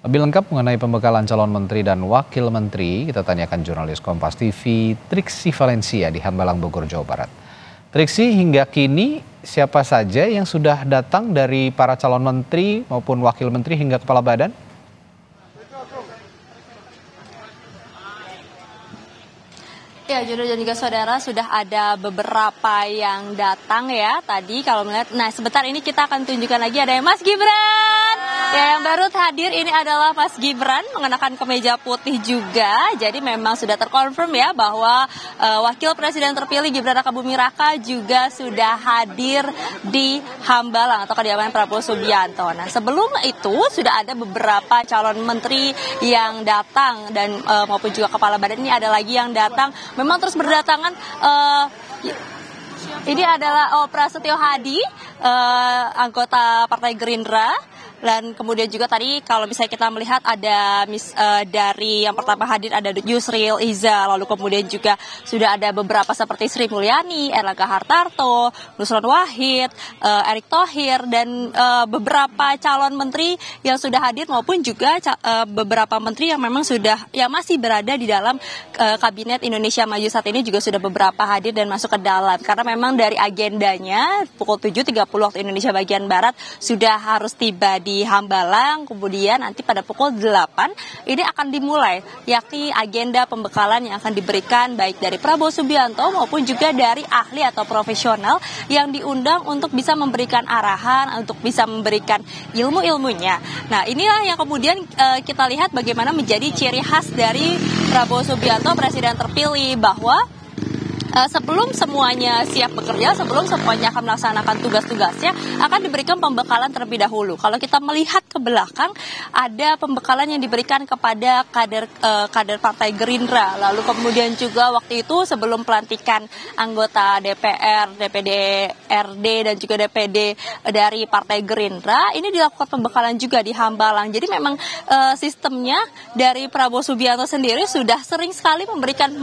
Lebih lengkap mengenai pembekalan calon menteri dan wakil menteri, kita tanyakan jurnalis Kompas TV Triksi Valencia di Hambalang, Bogor, Jawa Barat. Triksi, hingga kini siapa saja yang sudah datang dari para calon menteri maupun wakil menteri hingga kepala badan? Ya, Jono dan juga saudara, sudah ada beberapa yang datang ya tadi kalau melihat. Nah, sebentar ini kita akan tunjukkan lagi ada Mas Gibran. Ya, yang baru hadir ini adalah Mas Gibran mengenakan kemeja putih juga. Jadi memang sudah terkonfirm ya bahwa Wakil Presiden terpilih Gibran Rakabuming Raka juga sudah hadir di Hambalang atau kediaman Prabowo Subianto. Nah, sebelum itu sudah ada beberapa calon menteri yang datang dan maupun juga kepala badan ini ada lagi yang datang. Memang terus berdatangan. Ini adalah Prasetyo Hadi, anggota Partai Gerindra. Dan kemudian juga tadi kalau misalnya kita melihat ada dari yang pertama hadir ada Yusril Iza, lalu kemudian juga sudah ada beberapa seperti Sri Mulyani, Erlangga Hartarto, Nusron Wahid, Erick Thohir, dan beberapa calon menteri yang sudah hadir maupun juga beberapa menteri yang memang yang masih berada di dalam kabinet Indonesia Maju saat ini juga sudah beberapa hadir dan masuk ke dalam. Karena memang dari agendanya pukul 7.30 waktu Indonesia bagian Barat sudah harus tiba di Hambalang, kemudian nanti pada pukul 8 ini akan dimulai, yakni agenda pembekalan yang akan diberikan baik dari Prabowo Subianto maupun juga dari ahli atau profesional yang diundang untuk bisa memberikan arahan, untuk bisa memberikan ilmu-ilmunya. Nah, inilah yang kemudian kita lihat bagaimana menjadi ciri khas dari Prabowo Subianto, Presiden terpilih, bahwa sebelum semuanya siap bekerja, sebelum semuanya akan melaksanakan tugas-tugasnya, akan diberikan pembekalan terlebih dahulu. Kalau kita melihat ke belakang, ada pembekalan yang diberikan kepada kader Partai Gerindra. Lalu kemudian juga waktu itu sebelum pelantikan anggota DPR, DPD RD dan juga DPD dari Partai Gerindra, ini dilakukan pembekalan juga di Hambalang. Jadi memang sistemnya dari Prabowo Subianto sendiri sudah sering sekali memberikan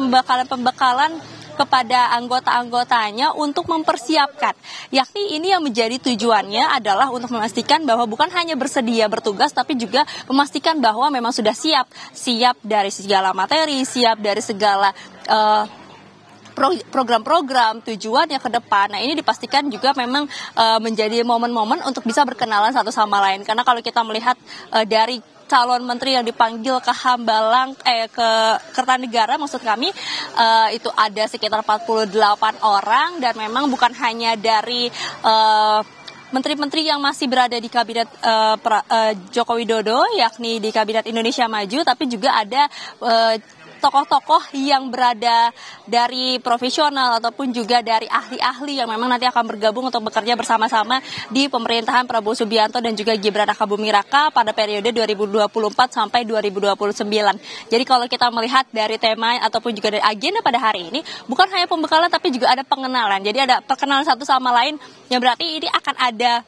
pembekalan kepada anggota-anggotanya untuk mempersiapkan. Yakni ini yang menjadi tujuannya adalah untuk memastikan bahwa bukan hanya bersedia bertugas, tapi juga memastikan bahwa memang sudah siap dari segala materi, siap dari segala program-program tujuannya ke depan. Nah, ini dipastikan juga memang menjadi momen-momen untuk bisa berkenalan satu sama lain. Karena kalau kita melihat dari calon menteri yang dipanggil ke Hambalang, ke Kertanegara maksud kami, itu ada sekitar 48 orang, dan memang bukan hanya dari menteri-menteri yang masih berada di kabinet Joko Widodo, yakni di kabinet Indonesia Maju, tapi juga ada tokoh-tokoh yang berada dari profesional ataupun juga dari ahli-ahli yang memang nanti akan bergabung untuk bekerja bersama-sama di pemerintahan Prabowo Subianto dan juga Gibran Rakabuming Raka pada periode 2024 sampai 2029. Jadi kalau kita melihat dari tema ataupun juga dari agenda pada hari ini, bukan hanya pembekalan tapi juga ada pengenalan. Jadi ada perkenalan satu sama lain, yang berarti ini akan ada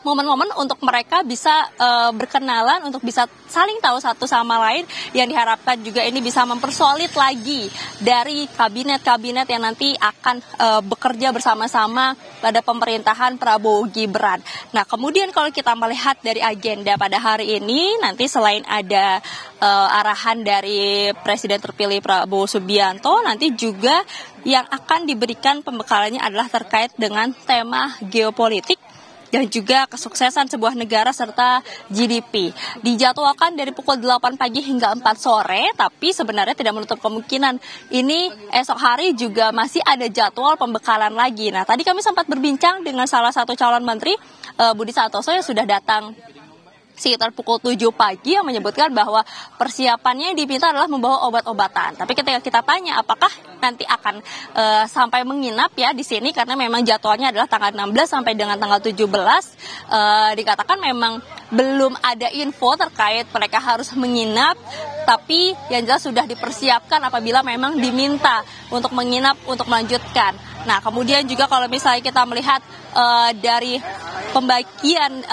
momen-momen untuk mereka bisa berkenalan, untuk bisa saling tahu satu sama lain, yang diharapkan juga ini bisa mempersolid lagi dari kabinet-kabinet yang nanti akan bekerja bersama-sama pada pemerintahan Prabowo Gibran. Nah, kemudian kalau kita melihat dari agenda pada hari ini, nanti selain ada arahan dari Presiden terpilih Prabowo Subianto, nanti juga yang akan diberikan pembekalannya adalah terkait dengan tema geopolitik dan juga kesuksesan sebuah negara serta GDP. Dijadwalkan dari pukul 8 pagi hingga 4 sore, tapi sebenarnya tidak menutup kemungkinan ini esok hari juga masih ada jadwal pembekalan lagi. Nah, tadi kami sempat berbincang dengan salah satu calon menteri, Budi Santoso, yang sudah datang sekitar pukul 7 pagi, yang menyebutkan bahwa persiapannya yang diminta adalah membawa obat-obatan. Tapi ketika kita tanya apakah nanti akan sampai menginap ya di sini, karena memang jadwalnya adalah tanggal 16 sampai dengan tanggal 17, dikatakan memang belum ada info terkait mereka harus menginap, tapi yang jelas sudah dipersiapkan apabila memang diminta untuk menginap untuk melanjutkan. Nah, kemudian juga kalau misalnya kita melihat dari pembagian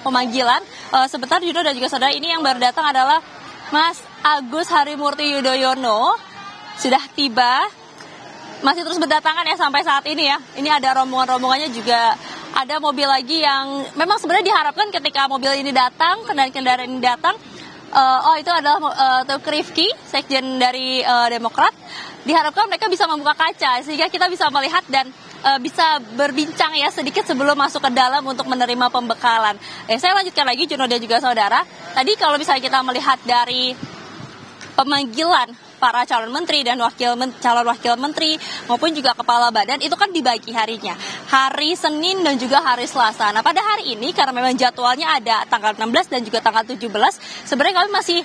pemanggilan, sebentar Juno dan juga saudara, ini yang baru datang adalah Mas Agus Harimurti Yudhoyono, sudah tiba, masih terus berdatangan ya sampai saat ini ya. Ini ada rombongan-rombongannya juga ada mobil lagi yang memang sebenarnya diharapkan ketika mobil ini datang, kendaraan ini datang, itu adalah Teuku Rifki, sekjen dari Demokrat. Diharapkan mereka bisa membuka kaca sehingga kita bisa melihat dan bisa berbincang ya sedikit sebelum masuk ke dalam untuk menerima pembekalan. Saya lanjutkan lagi Juno dan juga saudara. Tadi kalau misalnya kita melihat dari pemanggilan para calon menteri dan calon wakil menteri maupun juga kepala badan itu kan dibagi harinya. Hari Senin dan juga hari Selasa. Nah pada hari ini karena memang jadwalnya ada tanggal 16 dan juga tanggal 17, sebenarnya kami masih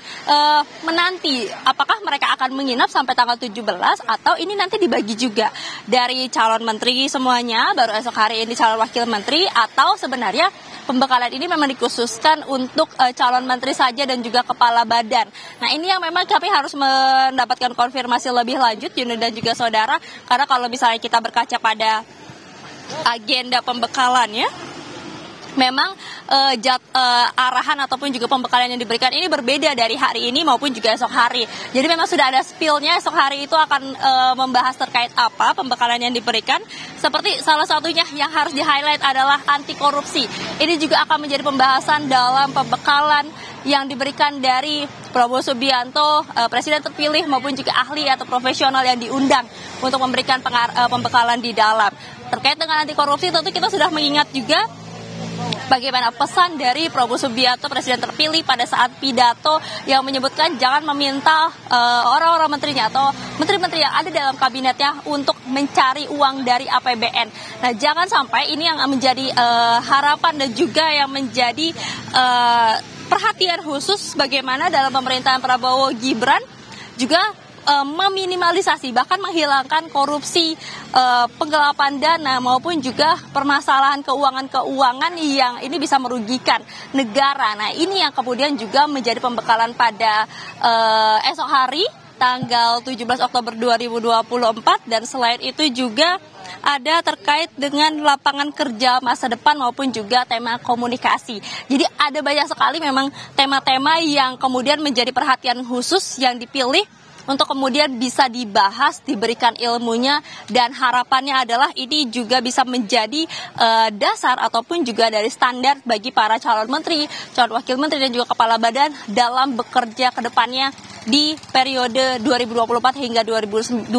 menanti apakah mereka akan menginap sampai tanggal 17 atau ini nanti dibagi juga dari calon menteri semuanya, baru esok hari ini calon wakil menteri, atau sebenarnya pembekalan ini memang dikhususkan untuk calon menteri saja dan juga kepala badan. Nah ini yang memang kami harus mendapatkan konfirmasi lebih lanjut Yuni dan juga saudara, karena kalau misalnya kita berkaca pada agenda pembekalannya, memang arahan ataupun juga pembekalan yang diberikan ini berbeda dari hari ini maupun juga esok hari. Jadi memang sudah ada spillnya, esok hari itu akan membahas terkait apa pembekalan yang diberikan. Seperti salah satunya yang harus di-highlight adalah anti korupsi. Ini juga akan menjadi pembahasan dalam pembekalan yang diberikan dari Prabowo Subianto, presiden terpilih maupun juga ahli atau profesional yang diundang untuk memberikan pembekalan di dalam. Terkait dengan anti korupsi tentu kita sudah mengingat juga bagaimana pesan dari Prabowo Subianto, presiden terpilih pada saat pidato yang menyebutkan jangan meminta orang-orang menterinya atau menteri-menteri yang ada dalam kabinetnya untuk mencari uang dari APBN. Nah, jangan sampai ini yang menjadi harapan dan juga yang menjadi perhatian khusus bagaimana dalam pemerintahan Prabowo Gibran juga meminimalisasi bahkan menghilangkan korupsi, penggelapan dana maupun juga permasalahan keuangan yang ini bisa merugikan negara. Nah ini yang kemudian juga menjadi pembekalan pada esok hari tanggal 17 Oktober 2024 dan selain itu juga ada terkait dengan lapangan kerja masa depan maupun juga tema komunikasi. Jadi ada banyak sekali memang tema-tema yang kemudian menjadi perhatian khusus yang dipilih untuk kemudian bisa dibahas, diberikan ilmunya, dan harapannya adalah ini juga bisa menjadi dasar ataupun juga dari standar bagi para calon menteri, calon wakil menteri dan juga kepala badan dalam bekerja ke depannya di periode 2024 hingga 2029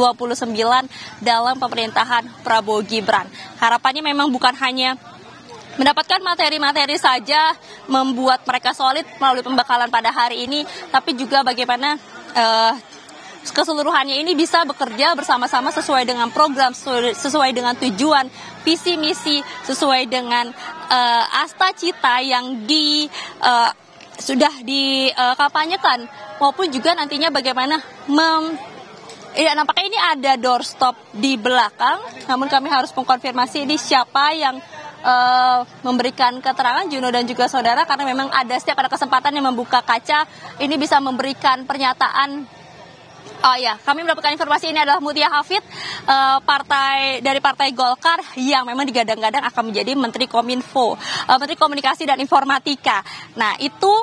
dalam pemerintahan Prabowo Gibran. Harapannya memang bukan hanya mendapatkan materi-materi saja membuat mereka solid melalui pembekalan pada hari ini, tapi juga bagaimana keseluruhannya ini bisa bekerja bersama-sama sesuai dengan program, sesuai dengan tujuan, visi misi, sesuai dengan asta cita yang sudah dikampanyekan maupun juga nantinya bagaimana nampaknya ini ada doorstop di belakang, namun kami harus mengkonfirmasi ini siapa yang memberikan keterangan Juno dan juga saudara, karena memang setiap ada kesempatan yang membuka kaca ini bisa memberikan pernyataan. Oh ya, kami mendapatkan informasi ini adalah Mutia Hafid, dari Partai Golkar yang memang digadang-gadang akan menjadi Menteri Kominfo, Menteri Komunikasi dan Informatika. Nah itu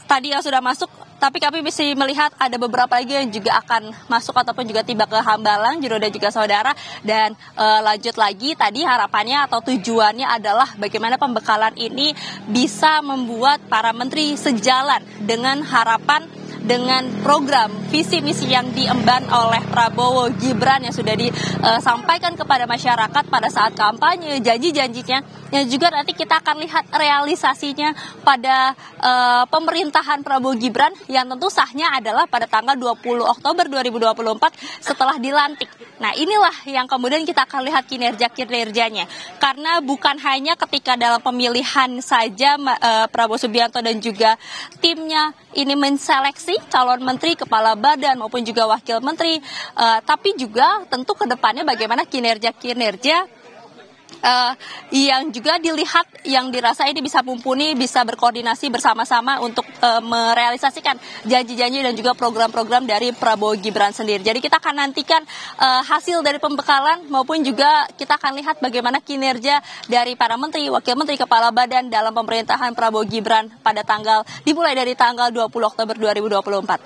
tadi yang sudah masuk, tapi kami bisa melihat ada beberapa lagi yang juga akan masuk ataupun juga tiba ke Hambalang, Juno dan juga saudara. Dan lanjut lagi, tadi harapannya atau tujuannya adalah bagaimana pembekalan ini bisa membuat para menteri sejalan dengan harapan, dengan program visi misi yang diemban oleh Prabowo Gibran yang sudah disampaikan kepada masyarakat pada saat kampanye, janji-janjinya yang juga nanti kita akan lihat realisasinya pada pemerintahan Prabowo Gibran yang tentu sahnya adalah pada tanggal 20 Oktober 2024 setelah dilantik. Nah inilah yang kemudian kita akan lihat kinerjanya, karena bukan hanya ketika dalam pemilihan saja Prabowo Subianto dan juga timnya ini menseleksi calon menteri, kepala badan maupun juga wakil menteri, tapi juga tentu ke depannya bagaimana kinerja yang juga dilihat, yang dirasa ini bisa mumpuni, bisa berkoordinasi bersama-sama untuk merealisasikan janji-janji dan juga program-program dari Prabowo Gibran sendiri. Jadi kita akan nantikan hasil dari pembekalan maupun juga kita akan lihat bagaimana kinerja dari para menteri, wakil menteri, kepala badan dalam pemerintahan Prabowo Gibran pada dimulai dari tanggal 20 Oktober 2024.